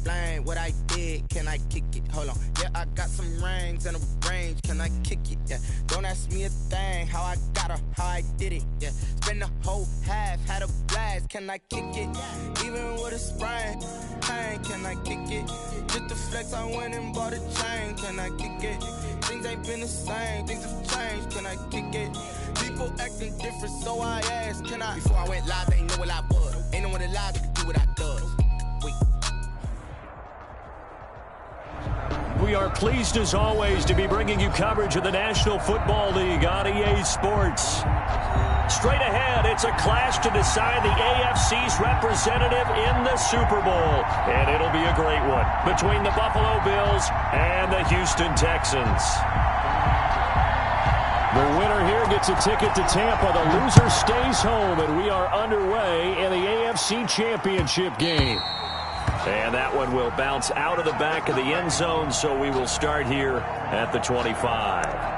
explain what I did. Can I kick it? Hold on. Yeah, I got some rings and a range. Can I kick it? Yeah. Don't ask me a thing. How I got her, how I did it. Yeah. Spend the whole half, had a blast. Can I kick it? Even with a sprain. Pain, can I kick it? Just the flex, I went and bought a chain. Can I kick it? Things ain't been the same. Things have changed. Can I kick it? People acting different, so I asked, can I? Before I went live, they ain't know what I was. Ain't no one alive that could do what I does. Wait. We are pleased as always to be bringing you coverage of the National Football League on EA Sports. Straight ahead, it's a clash to decide the AFC's representative in the Super Bowl. And it'll be a great one between the Buffalo Bills and the Houston Texans. The winner here gets a ticket to Tampa. The loser stays home, and we are underway in the AFC Championship game. And that one will bounce out of the back of the end zone, so we will start here at the 25.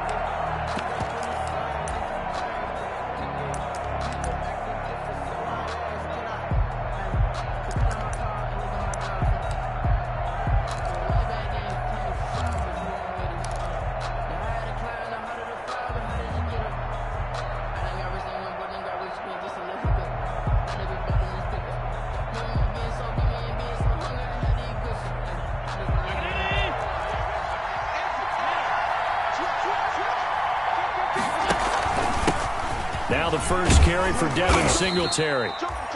Now the first carry for Devin Singletary.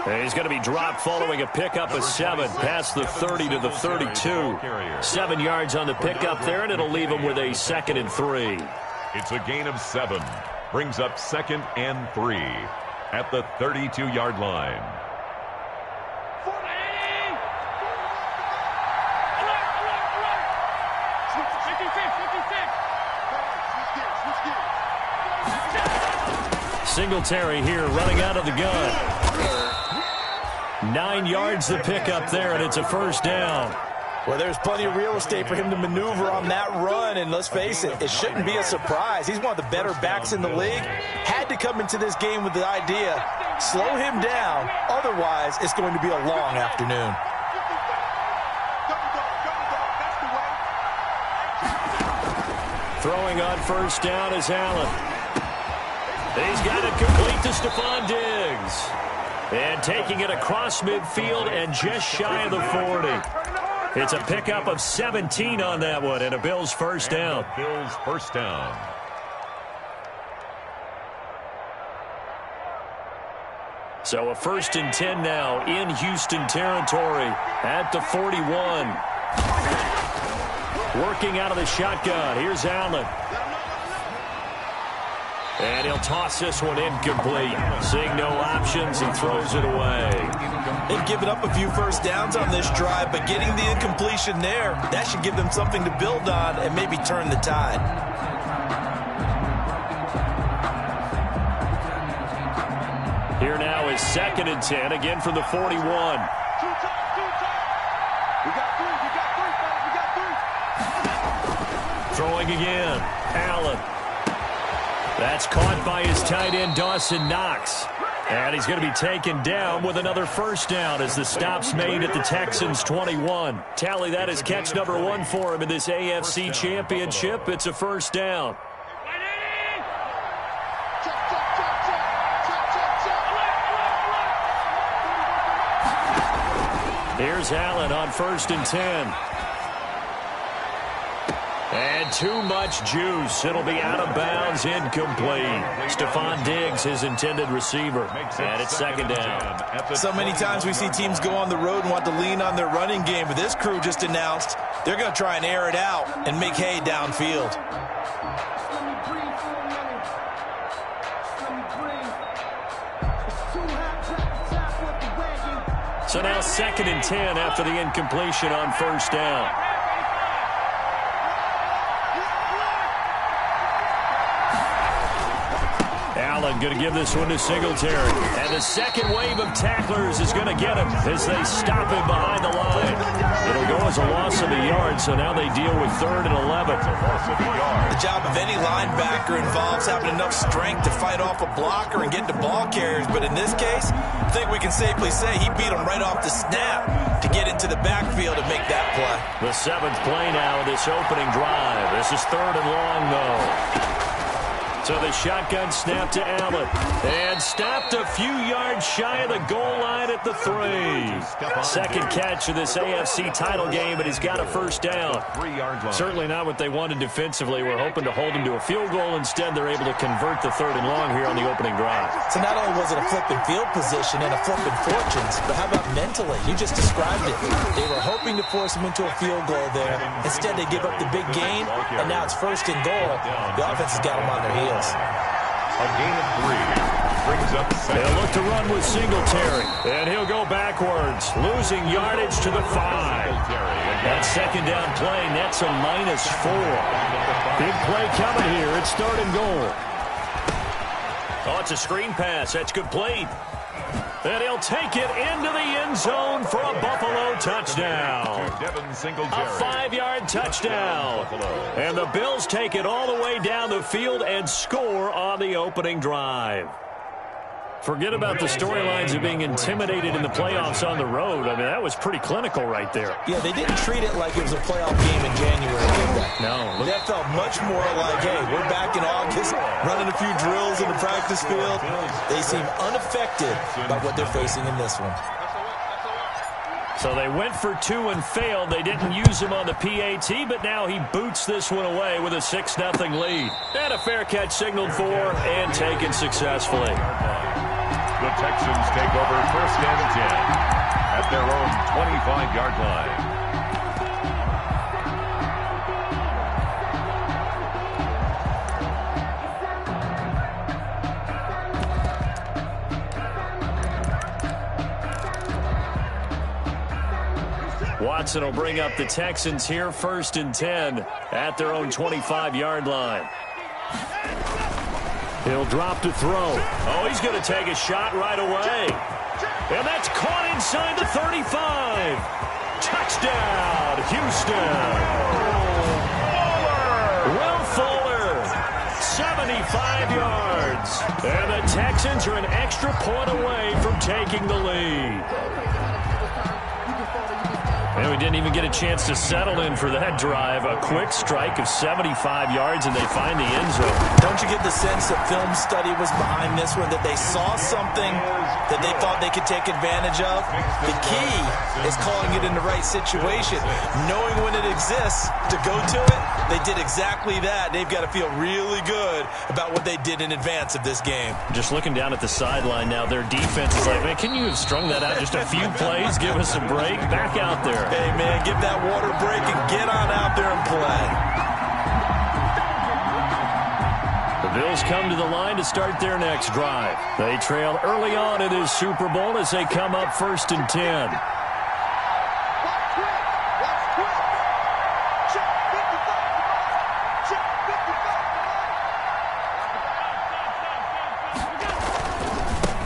And he's going to be dropped following a pickup of 7 past the 30 to the 32. 7 yards on the pickup there, and it'll leave him with a 2nd and 3. It's a gain of 7. Brings up 2nd and 3 at the 32-yard line. Singletary here running out of the gun. 9 yards to pick up there, and it's a first down. Well, there's plenty of real estate for him to maneuver on that run, and let's face it, it shouldn't be a surprise. He's one of the better backs in the league. Had to come into this game with the idea, slow him down, otherwise it's going to be a long afternoon. Throwing on first down is Allen. He's got it complete to Stephon Diggs. And taking it across midfield and just shy of the 40. It's a pickup of 17 on that one and a Bills first down. Bills first down. So a 1st and 10 now in Houston territory at the 41. Working out of the shotgun. Here's Allen. And he'll toss this one incomplete. Seeing no options, he throws it away. They've given up a few first downs on this drive, but getting the incompletion there, that should give them something to build on and maybe turn the tide. Here now is 2nd and 10, again from the 41. Throwing again, Allen. That's caught by his tight end, Dawson Knox. And he's going to be taken down with another first down as the stop's made at the Texans' 21. Tally, that is catch number 1 for him in this AFC Championship. It's a first down. Here's Allen on 1st and 10. And too much juice. It'll be out of bounds, incomplete. Stephon Diggs, his intended receiver. And it's 2nd down. So many times we see teams go on the road and want to lean on their running game, but this crew just announced they're going to try and air it out and make hay downfield. So now 2nd and 10 after the incompletion on first down. Allen going to give this one to Singletary. And the second wave of tacklers is going to get him as they stop him behind the line. It'll go as a loss of a yard, so now they deal with 3rd and 11. The job of any linebacker involves having enough strength to fight off a blocker and get to ball carriers. But in this case, I think we can safely say he beat him right off the snap to get into the backfield and make that play. The 7th play now of this opening drive. This is 3rd and long, though. So the shotgun snap to Allen. And stopped a few yards shy of the goal line at the 3. Second catch of this AFC title game, but he's got a first down. Certainly not what they wanted defensively. We're hoping to hold him to a field goal. Instead, they're able to convert the 3rd and long here on the opening drive. So not only was it a flipping field position and a flipping fortunes, but how about mentally? You just described it. They were hoping to force him into a field goal there. Instead, they give up the big gain, and now it's 1st and goal. The offense has got them on their heels. A gain of 3 brings up 7. They'll look to run with Singletary, and he'll go backwards, losing yardage to the 5. That second down play nets a -4. Big play coming here. It's 3rd and goal. Oh, it's a screen pass. That's complete. And he'll take it into the end zone for a Buffalo touchdown. A 5-yard touchdown. And the Bills take it all the way down the field and score on the opening drive. Forget about the storylines of being intimidated in the playoffs on the road. I mean, that was pretty clinical right there. Yeah, they didn't treat it like it was a playoff game in January, did they? No. That felt much more like, hey, we're back in August, running a few drills in the practice field. They seem unaffected by what they're facing in this one. So they went for 2 and failed. They didn't use him on the PAT, but now he boots this one away with a 6-0 lead. And a fair catch signaled for and taken successfully. The Texans take over 1st and 10 at their own 25-yard line. Watson will bring up the Texans here 1st and 10 at their own 25-yard line. He'll drop to throw. Oh, he's going to take a shot right away. And that's caught inside the 35. Touchdown, Houston. Will Fuller, 75 yards. And the Texans are an extra point away from taking the lead. And we didn't even get a chance to settle in for that drive. A quick strike of 75 yards, and they find the end zone. Don't you get the sense that film study was behind this one, that they saw something that they thought they could take advantage of? The key is calling it in the right situation. Knowing when it exists to go to it, they did exactly that. They've got to feel really good about what they did in advance of this game. Just looking down at the sideline now, their defense is like, man, can you have strung that out just a few plays? Give us a break. Back out there. Hey, man, give that water break and get on out there and play. The Bills come to the line to start their next drive. They trail early on in this Super Bowl as they come up 1st and 10.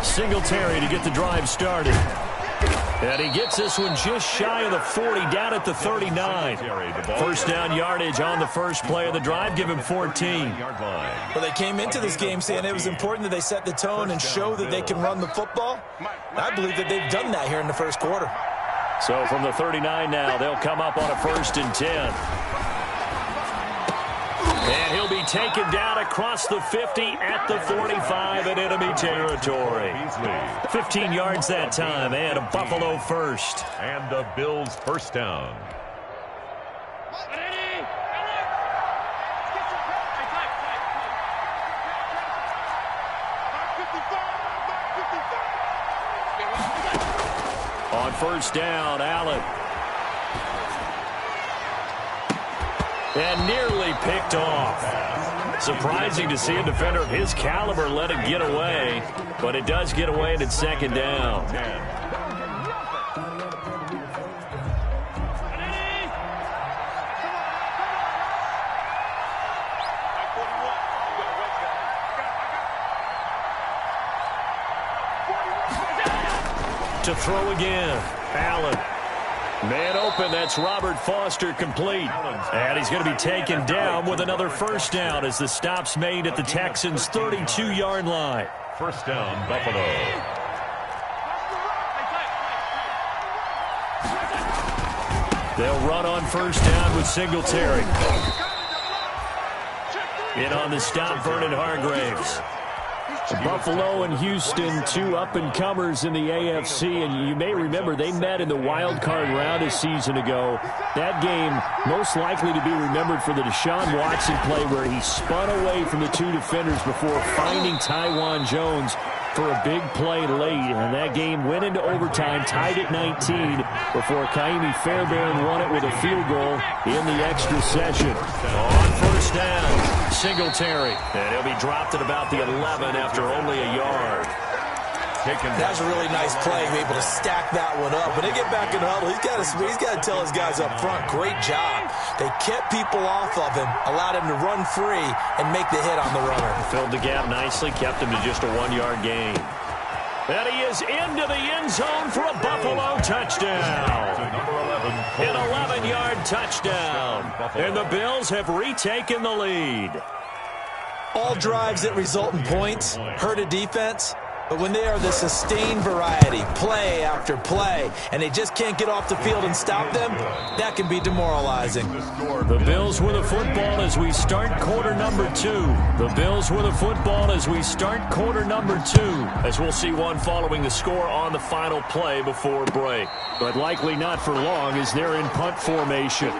Singletary to get the drive started. And he gets this one just shy of the 40, down at the 39. First down yardage on the first play of the drive, give him 14. Well, they came into this game saying it was important that they set the tone and show that they can run the football. I believe that they've done that here in the first quarter. So from the 39 now, they'll come up on a 1st and 10. And he'll be taken down across the 50 at the 45 in enemy territory. 15 yards that time, and a Buffalo first. And the Bills first down. On first down, Allen. And nearly picked off. Surprising to see a defender of his caliber let it get away, but it does get away and it's second down. to throw again. Allen. Man open, that's Robert Foster complete. And he's going to be taken down with another first down as the stop's made at the Texans' 32-yard line. First down, Buffalo. They'll run on first down with Singletary. In on the stop, Vernon Hargreaves. Buffalo and Houston, two up-and-comers in the AFC, and you may remember they met in the wild card round a season ago. That game most likely to be remembered for the Deshaun Watson play where he spun away from the two defenders before finding Tywan Jones for a big play late, and that game went into overtime, tied at 19, before Kaimi Fairbairn won it with a field goal in the extra session. On first down, Singletary, and he'll be dropped at about the 11 after only a yard. That was a really nice play, able to stack that one up. When they get back in the huddle, he's got to tell his guys up front, great job. They kept people off of him, allowed him to run free and make the hit on the runner. Filled the gap nicely, kept him to just a 1-yard gain. And he is into the end zone for a Buffalo touchdown. An 11-yard touchdown. And the Bills have retaken the lead. All drives that result in points hurt a defense. But when they are the sustained variety, play after play, and they just can't get off the field and stop them, that can be demoralizing. The Bills with the football as we start quarter number 2. The Bills with the football as we start quarter number 2. As we'll see one following the score on the final play before break. But likely not for long as they're in punt formation.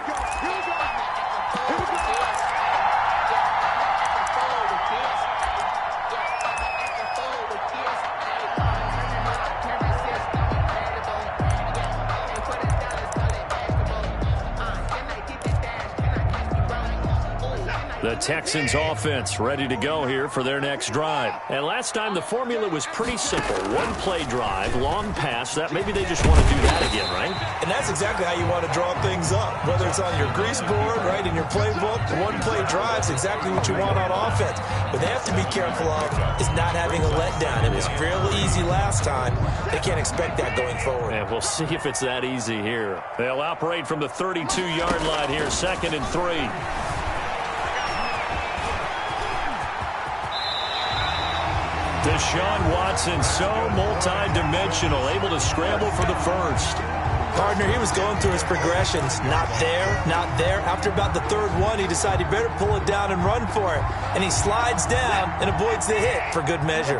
The Texans offense ready to go here for their next drive. And last time the formula was pretty simple. One play drive, long pass. That maybe they just want to do that again, right? And that's exactly how you want to draw things up. Whether it's on your grease board, right, in your playbook, one play drive is exactly what you want on offense. What they have to be careful of is not having a letdown. It was fairly easy last time. They can't expect that going forward. And we'll see if it's that easy here. They'll operate from the 32-yard line here, 2nd and 3. Deshaun Watson, so multi-dimensional, able to scramble for the first. Partner, he was going through his progressions. Not there, not there. After about the third one, he decided he better pull it down and run for it. And he slides down and avoids the hit for good measure.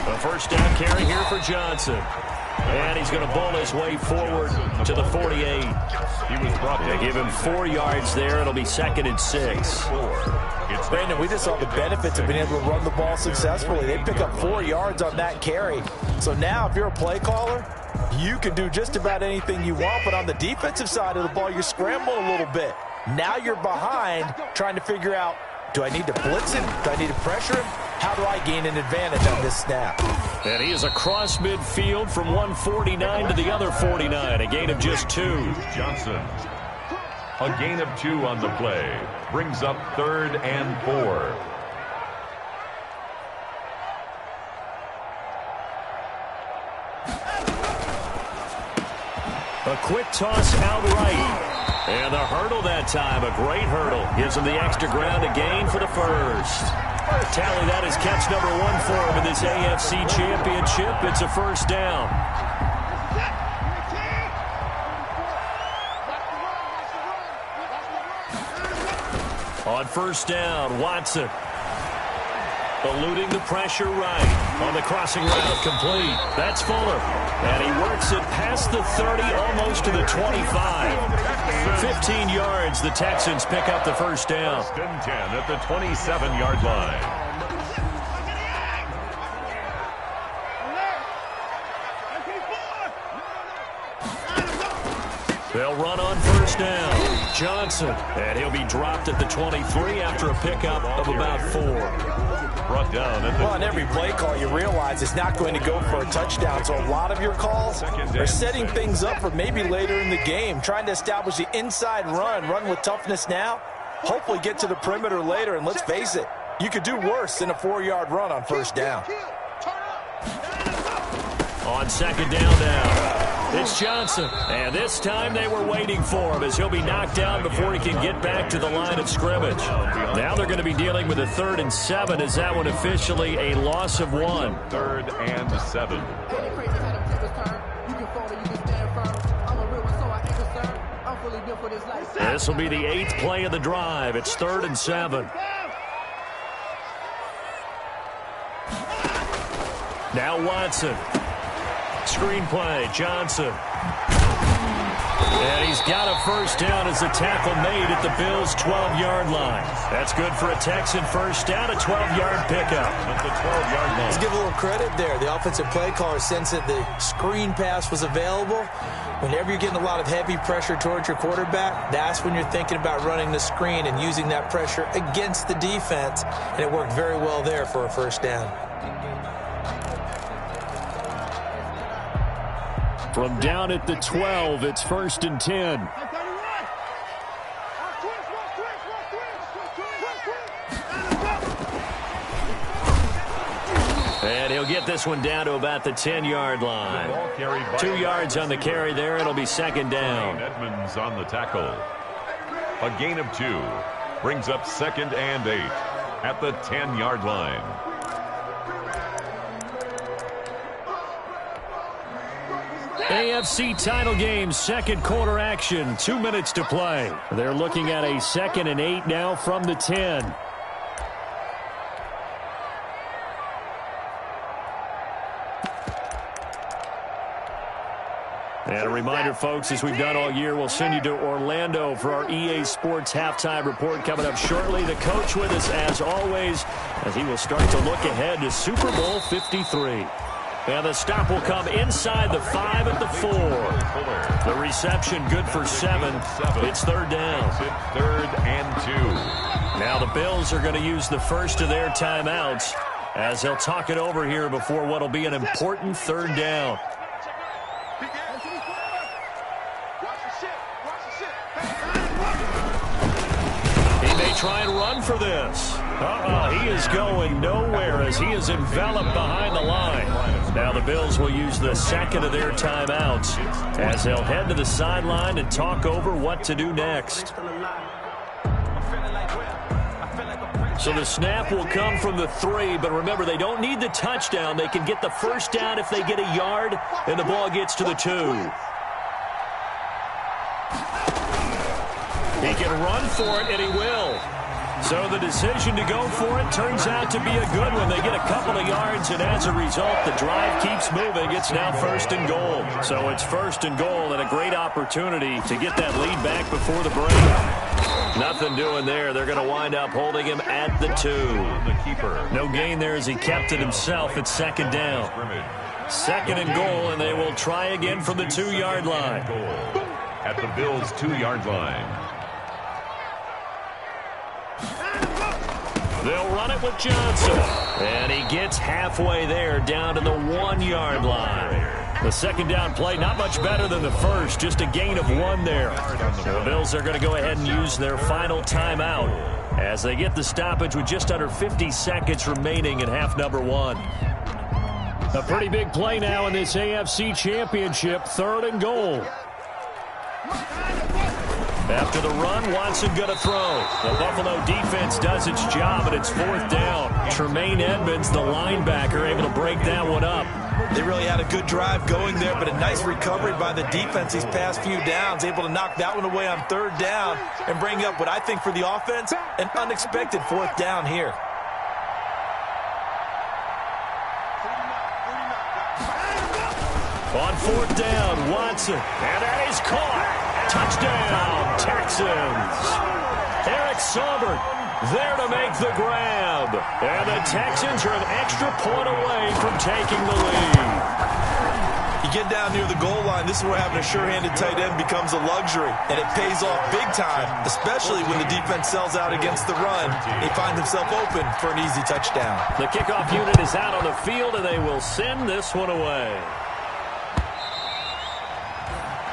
A first down carry here for Johnson. And he's going to bowl his way forward to the 48. They give him 4 yards there. It'll be 2nd and 6. Brandon, we just saw the benefits of being able to run the ball successfully. They pick up 4 yards on that carry. So now if you're a play caller, you can do just about anything you want. But on the defensive side of the ball, you're scrambling a little bit. Now you're behind trying to figure out, do I need to blitz him? Do I need to pressure him? How do I gain an advantage on this snap? And he is across midfield from 149 to the other 49. A gain of just 2. Johnson. A gain of 2 on the play. Brings up 3rd and 4. A quick toss out right. And the hurdle that time, a great hurdle. Gives him the extra ground to gain for the first. Tally that is catch number 1 for him in this AFC Championship. It's a first down. On first down, Watson. Eluding the pressure right. On the crossing route, complete. That's Fuller. And he works it past the 30, almost to the 25. 15 yards, the Texans pick up the first down. 1st and 10 at the 27-yard line. They'll run on first down. Johnson. And he'll be dropped at the 23 after a pickup of about 4. brought down at the... Well, on every play call, you realize it's not going to go for a touchdown. So a lot of your calls are setting things up for maybe later in the game, trying to establish the inside run with toughness now, hopefully get to the perimeter later. And let's face it, you could do worse than a 4-yard run on first down. On second down now, it's Johnson. And this time they were waiting for him as he'll be knocked down before he can get back to the line of scrimmage. Now they're going to be dealing with a 3rd and 7 as that one officially a loss of 1. 3rd and 7. This will be the 8th play of the drive. It's 3rd and 7. Now Watson. Screen play, Johnson. And he's got a first down as the tackle made at the Bills' 12-yard line. That's good for a Texan first down, a 12-yard pickup. At the 12-yard line. Let's give a little credit there. The offensive play caller sensed that the screen pass was available. Whenever you're getting a lot of heavy pressure towards your quarterback, that's when you're thinking about running the screen and using that pressure against the defense. And it worked very well there for a first down. From down at the 12, it's 1st and 10. And he'll get this one down to about the 10-yard line. 2 yards on the carry there. It'll be second down. Edmonds on the tackle. A gain of 2 brings up 2nd and 8 at the 10-yard line. AFC title game, second quarter action, 2 minutes to play. They're looking at a 2nd and 8 now from the 10. And a reminder, folks, as we've done all year, we'll send you to Orlando for our EA Sports halftime report coming up shortly. The coach with us, as always, as he will start to look ahead to Super Bowl 53. And the stop will come inside the 5 at the 4. The reception good for 7. It's 3rd down. 3rd and 2. Now the Bills are going to use the first of their timeouts as they'll talk it over here before what will be an important 3rd down. He may try and run for this. He is going nowhere as he is enveloped behind the line. Now the Bills will use the 2nd of their timeouts as they'll head to the sideline and talk over what to do next. So the snap will come from the 3, but remember, they don't need the touchdown. They can get the first down if they get a yard, and the ball gets to the 2. He can run for it, and he will. So the decision to go for it turns out to be a good one. They get a couple of yards, and as a result, the drive keeps moving. It's now 1st and goal. So it's 1st and goal, and a great opportunity to get that lead back before the break. Nothing doing there. They're going to wind up holding him at the 2. No gain there as he kept it himself at 2nd down. 2nd and goal, and they will try again from the 2-yard line. At the Bills' 2-yard line. They'll run it with Johnson. And he gets halfway there down to the 1-yard line. The 2nd down play, not much better than the first, just a gain of 1 there. The Bills are going to go ahead and use their final timeout as they get the stoppage with just under 50 seconds remaining in half number 1. A pretty big play now in this AFC Championship, 3rd and goal. After the run, Watson going to throw. The Buffalo defense does its job, and it's 4th down. Tremaine Edmonds, the linebacker, able to break that one up. They really had a good drive going there, but a nice recovery by the defense these past few downs, able to knock that one away on 3rd down and bring up what I think for the offense, an unexpected 4th down here. On 4th down, Watson, and that is caught. Touchdown, Texans. Eric Saubert there to make the grab. And the Texans are an extra point away from taking the lead. You get down near the goal line, this is where having a sure-handed tight end becomes a luxury, and it pays off big time, especially when the defense sells out against the run. He finds himself open for an easy touchdown. The kickoff unit is out on the field, and they will send this one away.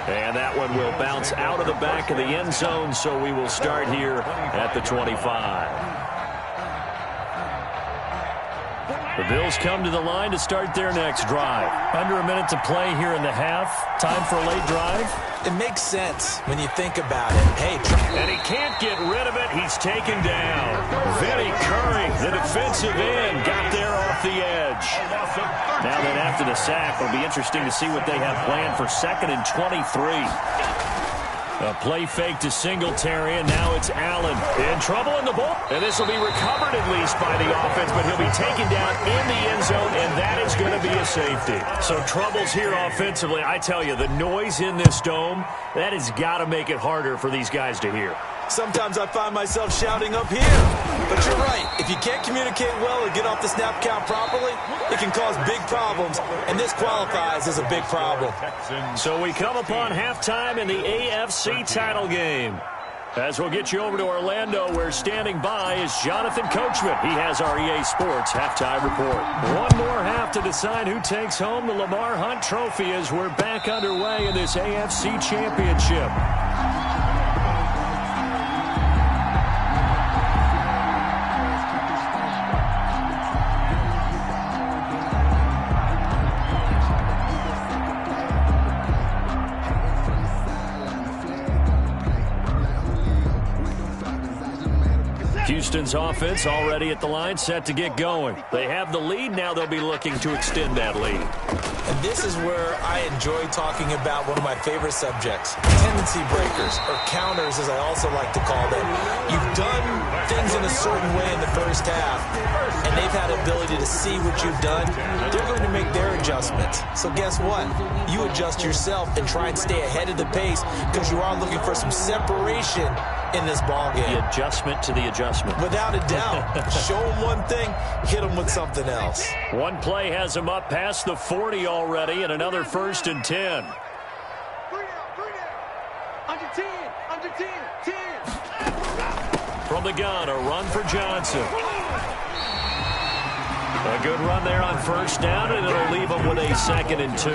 And that one will bounce out of the back of the end zone, so we will start here at the 25. The Bills come to the line to start their next drive. Under a minute to play here in the half. Time for a late drive. It makes sense when you think about it. Hey, and he can't get rid of it. He's taken down. Vinny Curry, the defensive end, got there off the edge. Now then, after the sack, it'll be interesting to see what they have planned for 2nd and 23. A play fake to Singletary, and now it's Allen. In trouble in the ball. And this will be recovered at least by the offense, but he'll be taken down in the end zone, and that is going to be a safety. So troubles here offensively. I tell you, the noise in this dome, that has got to make it harder for these guys to hear. Sometimes I find myself shouting up here. But you're right. If you can't communicate well or get off the snap count properly, it can cause big problems, and this qualifies as a big problem. So we come upon halftime in the AFC title game. As we'll get you over to Orlando, where standing by is Jonathan Coachman. He has our EA Sports halftime report. One more half to decide who takes home the Lamar Hunt Trophy as we're back underway in this AFC Championship. Houston's offense already at the line, set to get going. They have the lead. Now they'll be looking to extend that lead. And this is where I enjoy talking about one of my favorite subjects, tendency breakers, or counters as I also like to call them. You've done things in a certain way in the first half, and they've had the ability to see what you've done. They're going to make their adjustments. So guess what? You adjust yourself and try and stay ahead of the pace because you are looking for some separation in this ball game. The adjustment to the adjustment. Without a doubt. Show them one thing, hit them with something else. One play has them up past the 40 already, and another 1st and 10. Under 10, under 10, 10. From the gun, a run for Johnson. A good run there on 1st down, and it'll leave them with a 2nd and 2.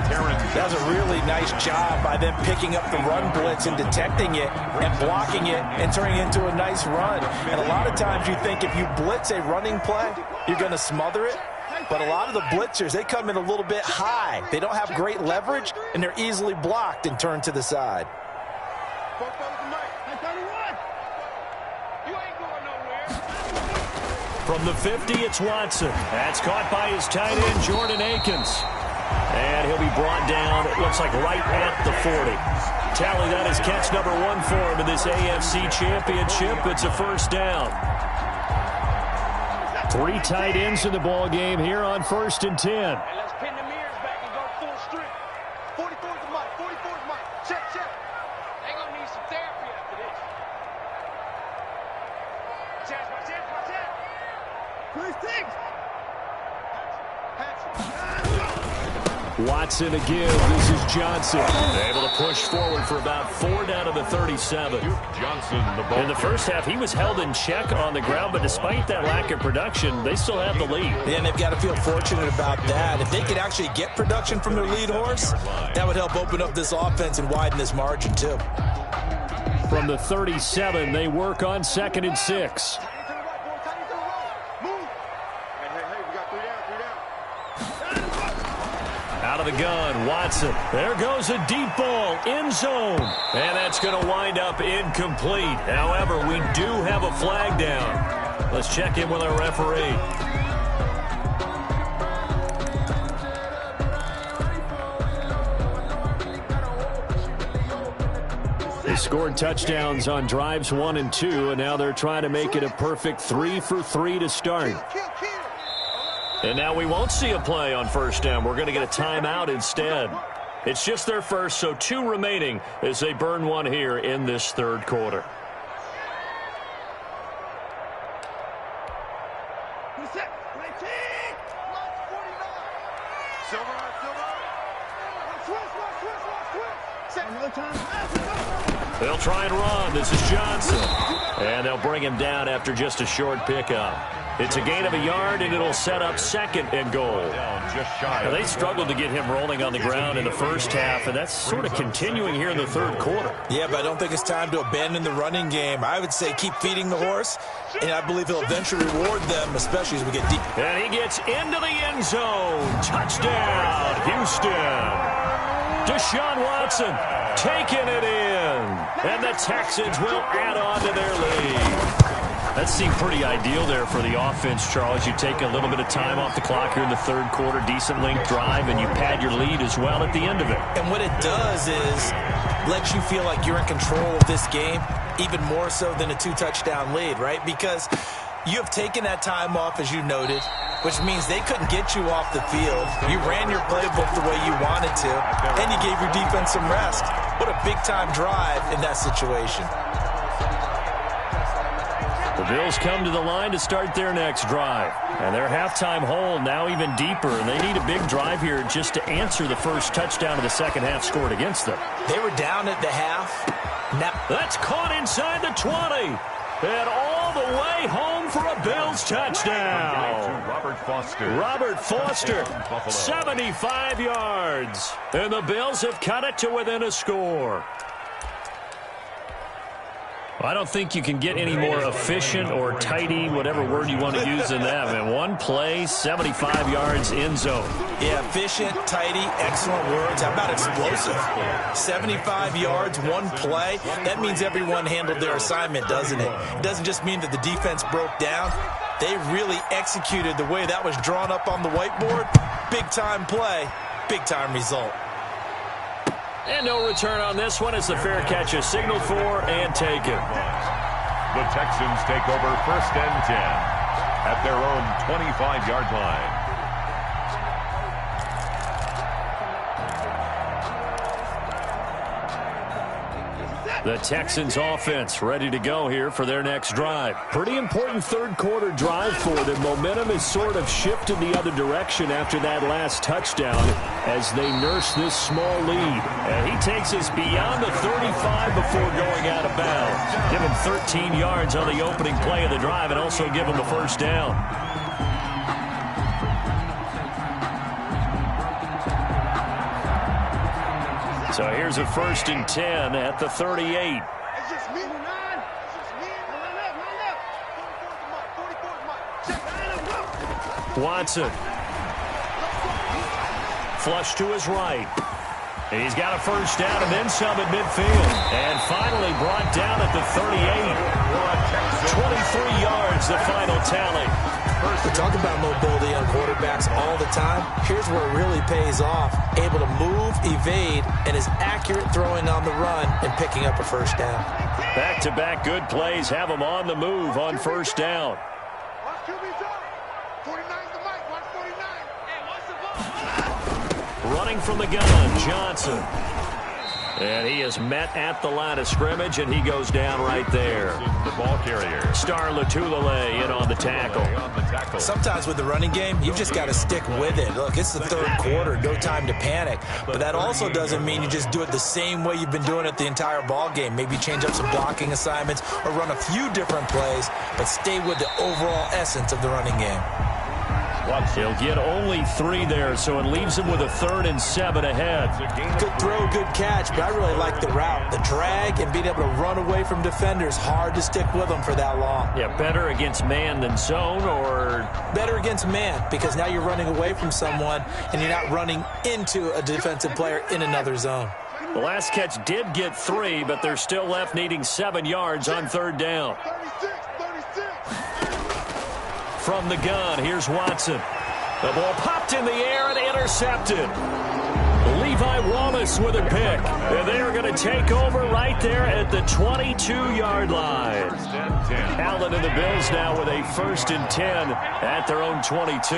That was a really nice job by them picking up the run blitz and detecting it and blocking it and turning it into a nice run. And a lot of times you think if you blitz a running play, you're going to smother it. But a lot of the blitzers, they come in a little bit high. They don't have great leverage, and they're easily blocked and turned to the side. From the 50, it's Watson. That's caught by his tight end, Jordan Akins. And he'll be brought down, it looks like right at the 40. Tally that is catch number 1 for him in this AFC Championship. It's a 1st down. 3 tight ends in the ball game here on 1st and 10. Hey, let's pin the mirrors back and go full strip. 44 is the mic, 44 is the mic. Check, check. They gonna need some therapy after this. Chance, my chance, my chance. First things. Watson again. This is Johnson. Able to push forward for about 4 down to the 37. Johnson, the ball. In the first half, he was held in check on the ground, but despite that lack of production, they still have the lead. Yeah, and they've got to feel fortunate about that. If they could actually get production from their lead horse, that would help open up this offense and widen this margin, too. From the 37, they work on 2nd and 6. Out of the gun, Watson. There goes a deep ball, end zone. And that's going to wind up incomplete. However, we do have a flag down. Let's check in with our referee. They scored touchdowns on drives 1 and 2, and now they're trying to make it a perfect 3 for 3 to start. And now we won't see a play on 1st down. We're going to get a timeout instead. It's just their first, so 2 remaining as they burn 1 here in this 3rd quarter. They'll try and run. This is Johnson. And they'll bring him down after just a short pickup. It's a gain of a yard, and it'll set up 2nd and goal. Now, they struggled to get him rolling on the ground in the first half, and that's sort of continuing here in the third quarter. Yeah, but I don't think it's time to abandon the running game. I would say keep feeding the horse, and I believe he'll eventually reward them, especially as we get deep. And he gets into the end zone. Touchdown, Houston. Deshaun Watson taking it in. And the Texans will add on to their lead. That seemed pretty ideal there for the offense, Charles. You take a little bit of time off the clock here in the third quarter, decent length drive, and you pad your lead as well at the end of it. And what it does is lets you feel like you're in control of this game, even more so than a 2-touchdown lead, right? Because you have taken that time off, as you noted, which means they couldn't get you off the field. You ran your playbook the way you wanted to, and you gave your defense some rest. What a big-time drive in that situation. The Bills come to the line to start their next drive. And their halftime hole now even deeper. And they need a big drive here just to answer the first touchdown of the second half scored against them. They were down at the half. Now that's caught inside the 20. And all the way home for a Bills touchdown. Robert Foster, 75 yards. And the Bills have cut it to within a score. I don't think you can get any more efficient or tidy, whatever word you want to use in that. Man, one play, 75 yards, end zone. Yeah, efficient, tidy, excellent words. How about explosive? 75 yards, one play. That means everyone handled their assignment, doesn't it? It doesn't just mean that the defense broke down. They really executed the way that was drawn up on the whiteboard. Big-time play, big-time result. And no return on this one as the fair catch is signaled for and taken. The Texans take over 1st and 10 at their own 25-yard line. The Texans offense ready to go here for their next drive. Pretty important third quarter drive for them. Momentum has sort of shifted the other direction after that last touchdown as they nurse this small lead. And he takes us beyond the 35 before going out of bounds. Give him 13 yards on the opening play of the drive and also give him the first down. So here's a 1st and 10 at the 38. Watson. Flush to his right. And he's got a first down and then some at midfield. And finally brought down at the 38. 23 yards, the final tally. We talk about mobility on quarterbacks all the time. Here's where it really pays off. Able to move, evade, and is accurate throwing on the run and picking up a first down. Back-to-back good plays have him on the move on first down. Running from the gun, Johnson. And he is met at the line of scrimmage, and he goes down right there. The ball carrier. Star Latulele in on the tackle. Sometimes with the running game, you've just got to stick with it. Look, it's the third quarter, no time to panic. But that also doesn't mean you just do it the same way you've been doing it the entire ball game. Maybe change up some blocking assignments or run a few different plays, but stay with the overall essence of the running game. He'll get only 3 there, so it leaves him with a 3rd and 7 ahead. Good throw, good catch, but I really like the route. The drag and being able to run away from defenders, hard to stick with them for that long. Yeah, better against man than zone, or? Better against man, because now you're running away from someone and you're not running into a defensive player in another zone. The last catch did get 3, but they're still left needing 7 yards on 3rd down. From the gun, here's Watson. The ball popped in the air and intercepted. Levi Wallace with a pick. And they are going to take over right there at the 22-yard line. Allen and the Bills now with a 1st and 10 at their own 22.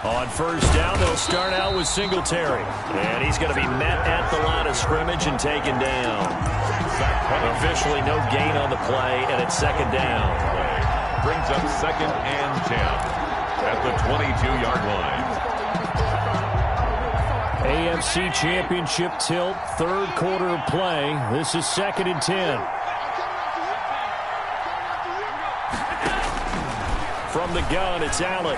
On first down, they'll start out with Singletary. And he's going to be met at the line of scrimmage and taken down. Officially no gain on the play, and it's 2nd down. brings up 2nd and 10 at the 22-yard line. AFC Championship tilt, third quarter of play. This is 2nd and 10. From the gun, it's Allen.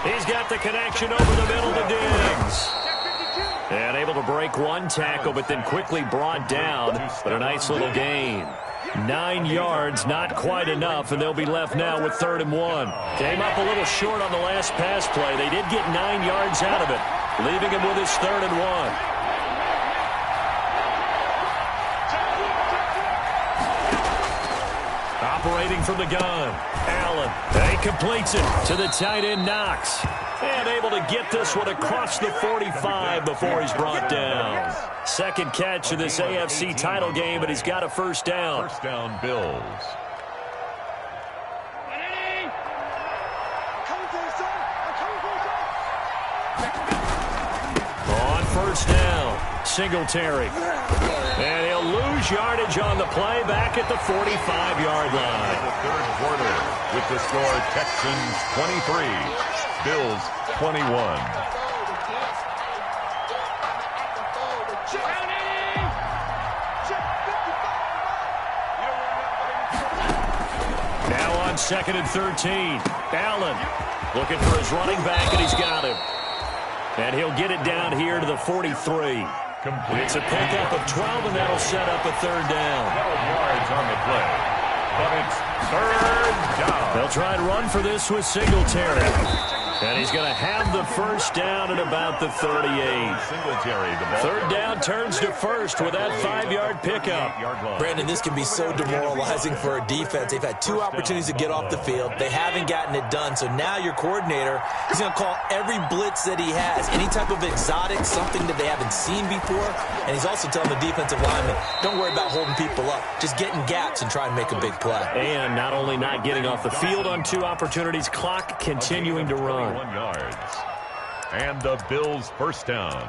He's got the connection over the middle to Diggs. And able to break one tackle, but then quickly brought down. But a nice little gain. 9 yards, not quite enough, and they'll be left now with 3rd and 1. Came up a little short on the last pass play. They did get 9 yards out of it, leaving him with his 3rd and 1. Operating from the gun, Allen. He completes it to the tight end, Knox. And able to get this one across the 45 before he's brought down. Second catch of this AFC title game, but he's got a first down. First down, Bills. On first down, Singletary. And he'll lose yardage on the play back at the 45-yard line. The third quarter with the score Texans 23, Bills 21. Now on 2nd and 13, Allen looking for his running back, and he's got him. And he'll get it down here to the 43. It's a pickup of 12, and that'll set up a 3rd down. 12 yards on the play, but it's 3rd down. They'll try and run for this with Singletary. And he's going to have the first down at about the 38. Singletary, the ball. 3rd down turns to 1st with that 5-yard pickup. Brandon, this can be so demoralizing for a defense. They've had 2 opportunities to get off the field. They haven't gotten it done. So now your coordinator is going to call every blitz that he has, any type of exotic, something that they haven't seen before. And he's also telling the defensive lineman, don't worry about holding people up. Just get in gaps and try and make a big play. And not only not getting off the field on 2 opportunities, clock continuing to run. 1 yards. And the Bills' first down.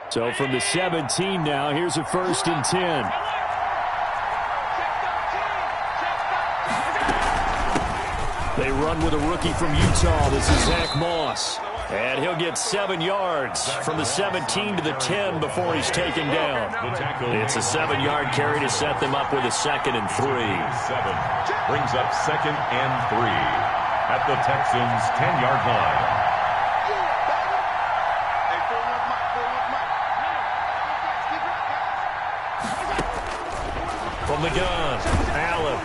So from the 17 now, here's a 1st and 10. They run with a rookie from Utah. This is Zach Moss. And he'll get 7 yards from the 17 to the 10 before he's taken down. It's a 7-yard carry to set them up with a 2nd and 3. 7 brings up 2nd and 3 at the Texans' 10-yard line. From the gun, Allen.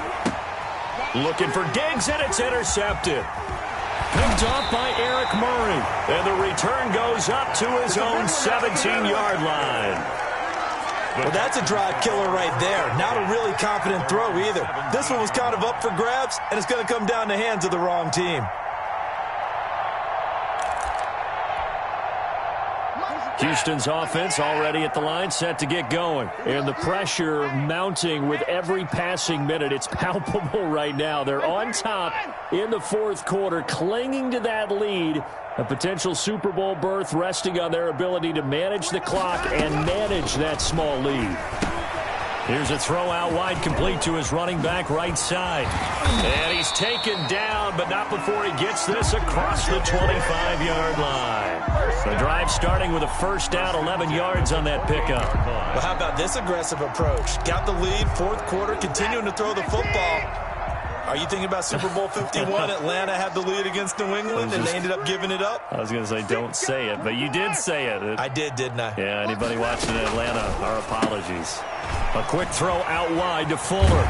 Looking for Diggs, and it's intercepted. Picked off by Eric Murray. And the return goes up to his own 17-yard line. Well, that's a drive killer right there. Not a really confident throw either. This one was kind of up for grabs, and it's going to come down the hands of the wrong team. Houston's offense already at the line, set to get going. And the pressure mounting with every passing minute. It's palpable right now. They're on top in the 4th quarter, clinging to that lead. A potential Super Bowl berth resting on their ability to manage the clock and manage that small lead. Here's a throw out wide, complete to his running back right side. And he's taken down, but not before he gets this across the 25-yard line. The drive starting with a first down, 11 yards on that pickup. Well, how about this aggressive approach? Got the lead, 4th quarter, continuing to throw the football. Are you thinking about Super Bowl 51? Atlanta had the lead against New England, and they ended up giving it up? I was going to say, don't say it, but you did say it. I did, didn't I? Yeah, anybody watching Atlanta, our apologies. A quick throw out wide to Fuller.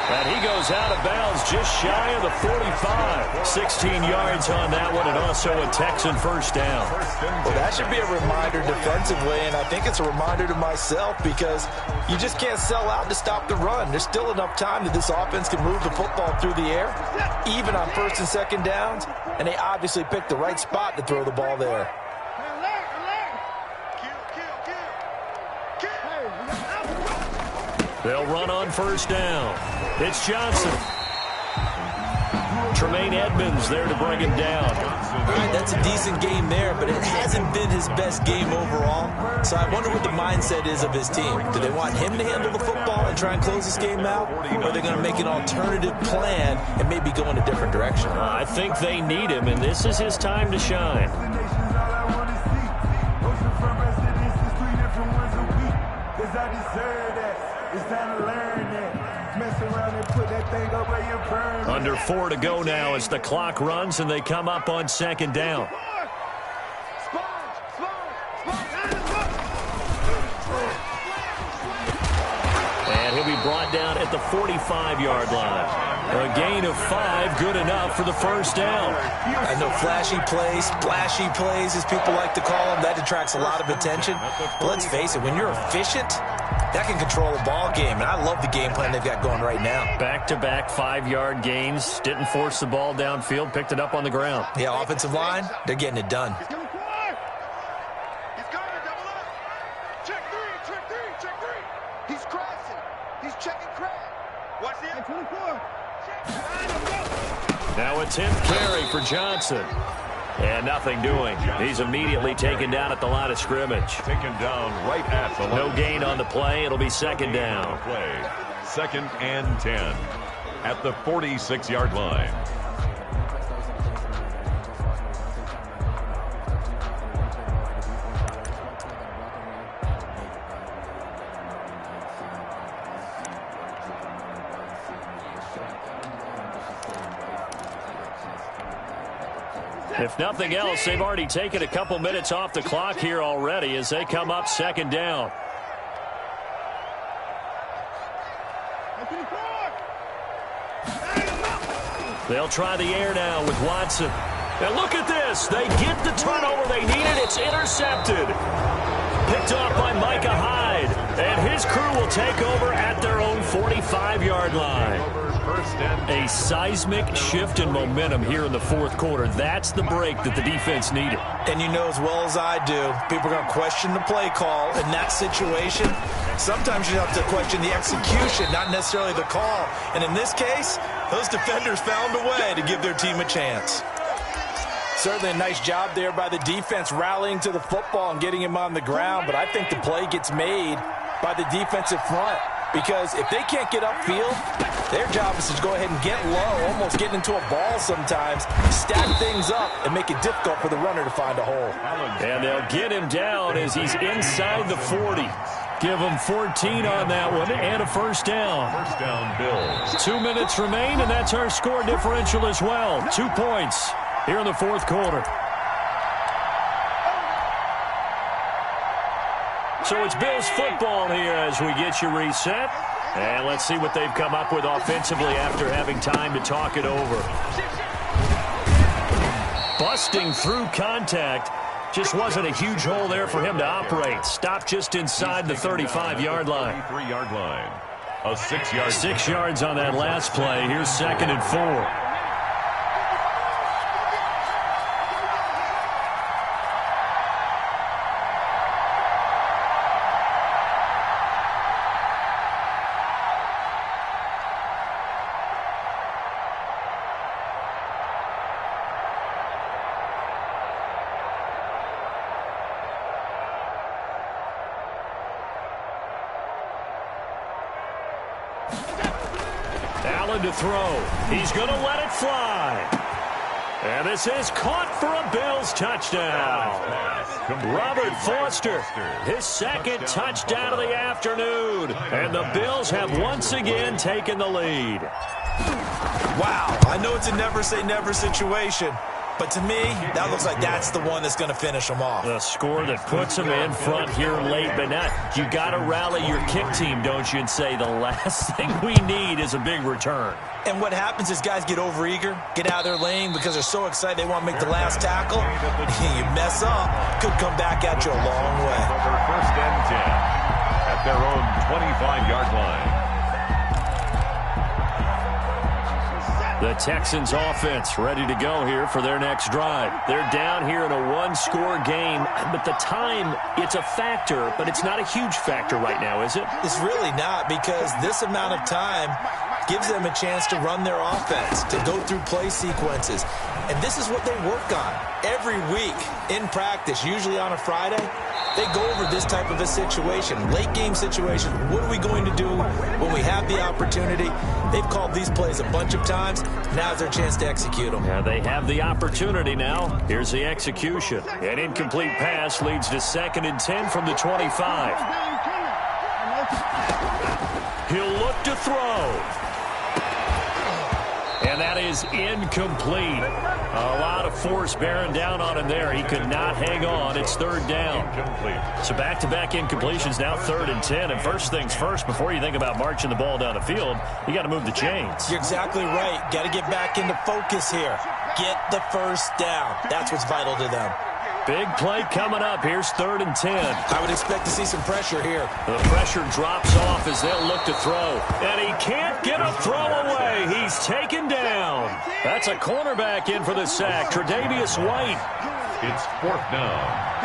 And he goes out of bounds just shy of the 45. 16 yards on that one, and also a Texan first down. Well, that should be a reminder defensively, and I think it's a reminder to myself because you just can't sell out to stop the run. There's still enough time that this offense can move the football through the air, even on 1st and 2nd downs, and they obviously picked the right spot to throw the ball there. They'll run on first down. It's Johnson. Tremaine Edmonds there to bring him down. All right, That's a decent game there, but it hasn't been his best game overall. So I wonder what the mindset is of his team. Do they want him to handle the football and try and close this game out? Or are they going to make an alternative plan and maybe go in a different direction? I think they need him, and this is his time to shine. Under 4 to go now as the clock runs and they come up on second down. And he'll be brought down at the 45-yard line. A gain of 5, good enough for the first down. I know flashy plays, splashy plays, as people like to call them, that attracts a lot of attention. But let's face it, when you're efficient, that can control a ball game. And I love the game plan they've got going right now. Back-to-back 5-yard gains. Didn't force the ball downfield. Picked it up on the ground. Yeah, offensive line, they're getting it done. He's coming forward. He's coming, double up. Check three. He's crashing. He's checking crash. Watch the 24. Now a 10th carry for Johnson. And nothing doing. He's immediately taken down at the line of scrimmage. Taken down right at the line. No gain on the play. It'll be second down. Play. 2nd and 10 at the 46-yard line. If nothing else, they've already taken a couple minutes off the clock here already as they come up second down. They'll try the air now with Watson. And look at this. They get the turnover they needed. It's intercepted. Picked off by Micah Hyde. And his crew will take over at their own 45-yard line. A seismic shift in momentum here in the fourth quarter. That's the break that the defense needed. And you know as well as I do, people are going to question the play call in that situation. Sometimes you have to question the execution, not necessarily the call. And in this case, those defenders found a way to give their team a chance. Certainly a nice job there by the defense rallying to the football and getting him on the ground. But I think the play gets made by the defensive front. Because if they can't get upfield, their job is to go ahead and get low, almost get into a ball sometimes, stack things up, and make it difficult for the runner to find a hole. And they'll get him down as he's inside the 40. Give him 14 on that one and a first down. First down, Bills. 2 minutes remain, and that's our score differential as well. 2 points here in the fourth quarter. So it's Bills football here as we get you reset. And let's see what they've come up with offensively after having time to talk it over. Busting through contact. Just wasn't a huge hole there for him to operate. Stopped just inside the 35-yard line. 3-yard line. A 6-yard. 6 yards on that last play. Here's 2nd and 4. Allen to throw. He's going to let it fly. And this is caught for a Bills touchdown. Robert Foster, his second touchdown of the afternoon. And the Bills have once again taken the lead. Wow, I know it's a never-say-never situation. But to me, that looks like that's the one that's going to finish them off. The score that puts them in front here late, but not. You got to rally your kick team, don't you, and say the last thing we need is a big return. And what happens is guys get overeager, get out of their lane because they're so excited they want to make the last tackle. You mess up, could come back at you a long way. First and 10 at their own 25-yard line. The Texans offense ready to go here for their next drive. They're down here in a one-score game, but the time, it's a factor, but it's not a huge factor right now, is it? It's really not, because this amount of time, gives them a chance to run their offense, to go through play sequences. And this is what they work on every week in practice, usually on a Friday. They go over this type of a situation, late game situation. What are we going to do when we have the opportunity? They've called these plays a bunch of times. Now's their chance to execute them. Yeah, they have the opportunity now. Here's the execution. An incomplete pass leads to 2nd and 10 from the 25. He'll look to throw. And that is incomplete. A lot of force bearing down on him there. He could not hang on. It's 3rd down. So back-to-back incompletions, now 3rd and 10. And first things first, before you think about marching the ball down the field, you got to move the chains. You're exactly right. Got to get back into focus here. Get the first down. That's what's vital to them. Big play coming up. Here's 3rd and 10. I would expect to see some pressure here. The pressure drops off as they'll look to throw. And he can't get a throw away. He's taken down. That's a cornerback in for the sack, Tre'Davious White. It's 4th down.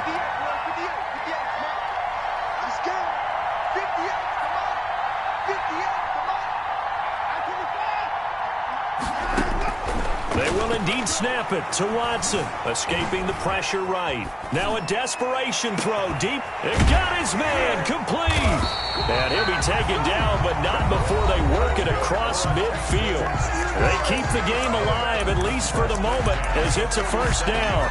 They will indeed snap it to Watson, escaping the pressure right. Now a desperation throw deep. It got his man complete. And he'll be taken down, but not before they work it across midfield. They keep the game alive, at least for the moment, as it's a 1st down.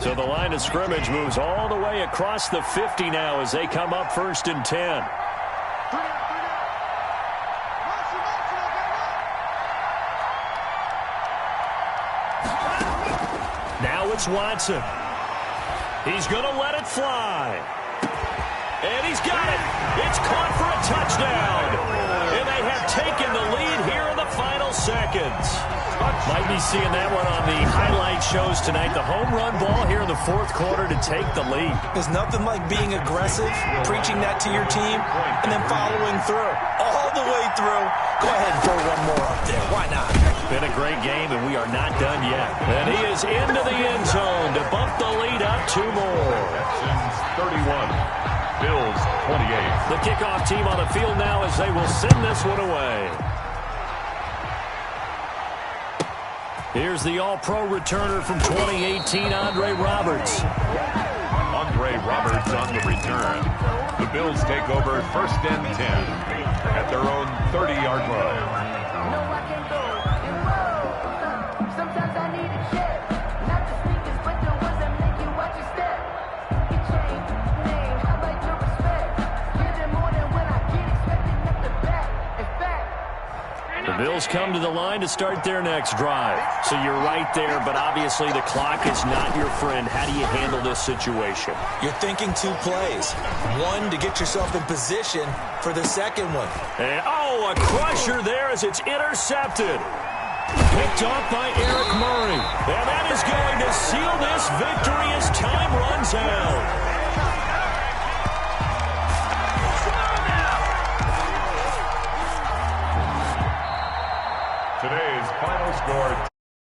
So the line of scrimmage moves all the way across the 50 now as they come up 1st and 10. Now it's Watson. He's going to let it fly. And he's got it. It's caught for a touchdown. And they have taken the lead here in the final seconds. Might be seeing that one on the highlight shows tonight. The home run ball here in the 4th quarter to take the lead. There's nothing like being aggressive, preaching that to your team, and then following through. All the way through. Go ahead and throw one more up there. Why not? Been a great game, and we are not done yet. And he is into the end zone to bump the lead up 2 more. Texans 31, Bills 28. The kickoff team on the field now as they will send this one away. Here's the all-pro returner from 2018, Andre Roberts. Andre Roberts on the return. The Bills take over 1st and 10 at their own 30-yard line. Sometimes I need a check, not the speakers, but the ones that make you watch your step. You change name, I like your respect. Give them more than when I get expected at the back. In fact, the Bills come to the line to start their next drive. So you're right there, but obviously the clock is not your friend. How do you handle this situation? You're thinking 2 plays. One, to get yourself in position for the second one. And, oh, a crusher there as it's intercepted. Picked off by Eric Murray. And that is going to seal this victory as time runs out. Today's final score.